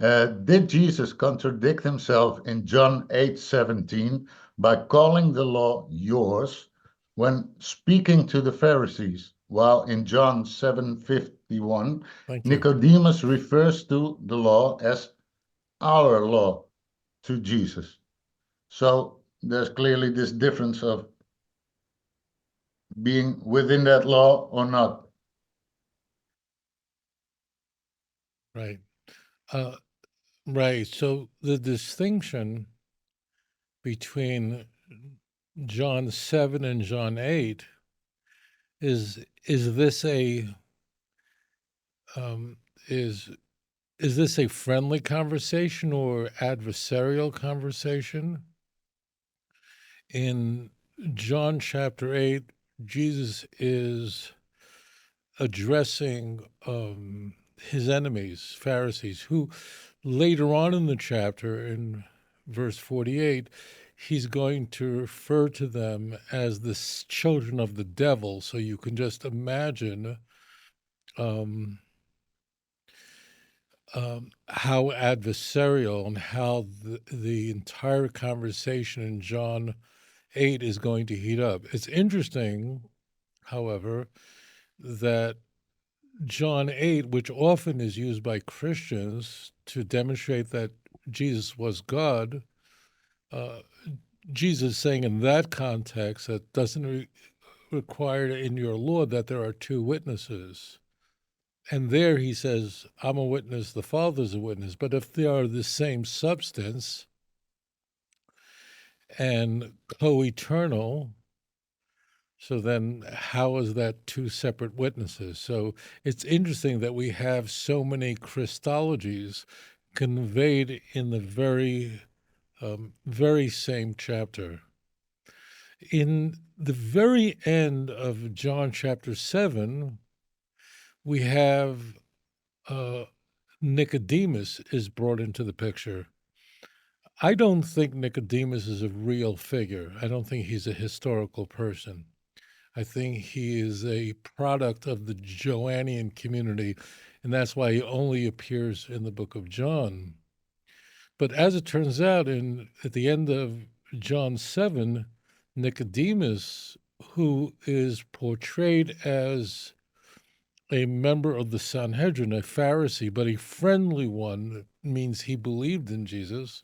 Did Jesus contradict himself in John 8:17 by calling the law yours when speaking to the Pharisees, while in John 7:51, Thank you. Nicodemus refers to the law as our law to Jesus? So there's clearly this difference of being within that law or not. Right. Right. So the distinction between John 7 and John 8 is this a um, is this a friendly conversation or adversarial conversation? In John chapter 8, Jesus is addressing his enemies, Pharisees, who later on in the chapter, in verse 48, he's going to refer to them as the children of the devil. So you can just imagine um, how adversarial and how the entire conversation in John 8 is going to heat up. It's interesting, however, that John 8, which often is used by Christians to demonstrate that Jesus was God, uh, Jesus saying in that context that doesn't require in your law that there are two witnesses. And there he says, I'm a witness, the Father's a witness. But if they are the same substance and co eternal, so then how is that two separate witnesses? So it's interesting that we have so many Christologies conveyed in the very same chapter. In the very end of John chapter 7, we have Nicodemus is brought into the picture. I don't think Nicodemus is a real figure. I don't think he's a historical person. I think he is a product of the Joannian community, and that's why he only appears in the book of John. But as it turns out, at the end of John 7, Nicodemus, who is portrayed as a member of the Sanhedrin, a Pharisee, but a friendly one, means he believed in Jesus,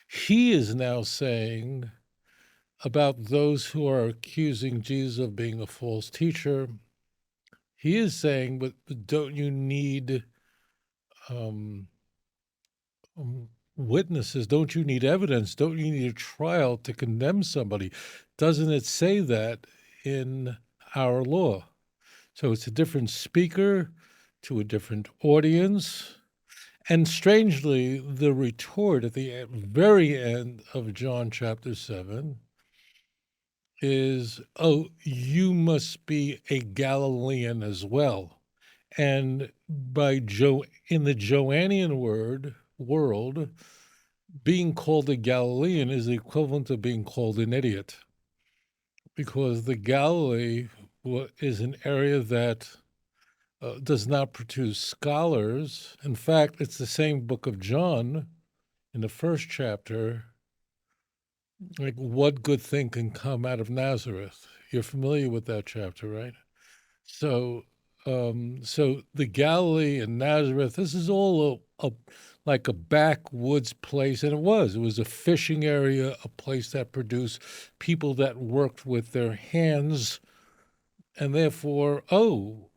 he is now saying about those who are accusing Jesus of being a false teacher, he is saying, but don't you need um, witnesses? Don't you need evidence? Don't you need a trial to condemn somebody? Doesn't it say that in our law? So it's a different speaker to a different audience. And strangely, the retort at the very end of John chapter 7 is, oh, you must be a Galilean as well. And in the Joannian world, being called a Galilean is the equivalent of being called an idiot, because the Galilee is an area that does not produce scholars. In fact, it's the same book of John in the first chapter. Like, what good thing can come out of Nazareth? You're familiar with that chapter, right? So, so the Galilee and Nazareth, this is all like a backwoods place, and it was. It was a fishing area, a place that produced people that worked with their hands, and therefore, oh,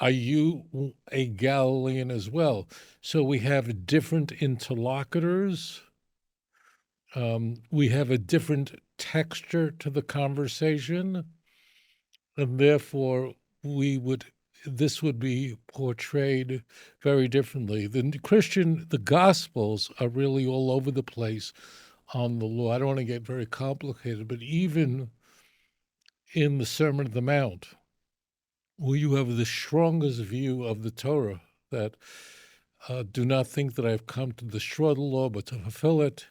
are you a Galilean as well? So we have different interlocutors. We have a different texture to the conversation, and therefore this would be portrayed very differently. The Gospels are really all over the place on the law. I don't want to get very complicated, but even in the Sermon on the Mount, where you have the strongest view of the Torah, that do not think that I've come to destroy the law, but to fulfill it.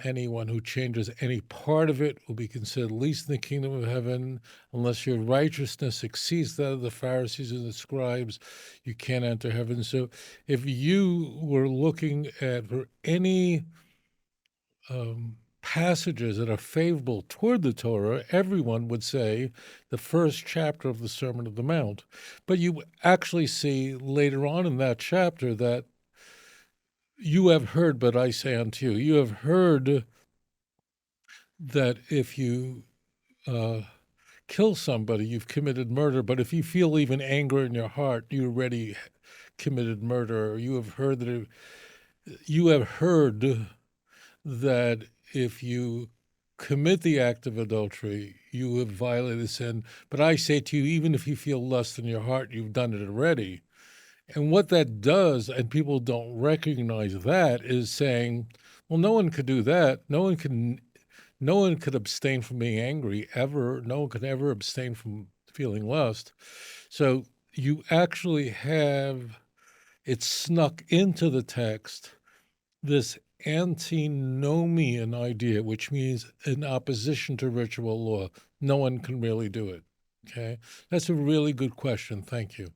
Anyone who changes any part of it will be considered least in the kingdom of heaven. Unless your righteousness exceeds that of the Pharisees and the scribes, you can't enter heaven. So if you were looking at for any passages that are favorable toward the Torah, everyone would say the first chapter of the Sermon on the Mount. But you actually see later on in that chapter that you have heard, but I say unto you, you have heard that if you kill somebody, you've committed murder. But if you feel even anger in your heart, you already committed murder. You have heard that if you commit the act of adultery, you have violated sin. But I say to you, even if you feel lust in your heart, you've done it already. And what that does, and people don't recognize that, is saying, well, no one could do that. No one could abstain from being angry ever. No one could ever abstain from feeling lust. So you actually have it snuck into the text, this antinomian idea, which means in opposition to ritual law. No one can really do it. Okay? That's a really good question. Thank you.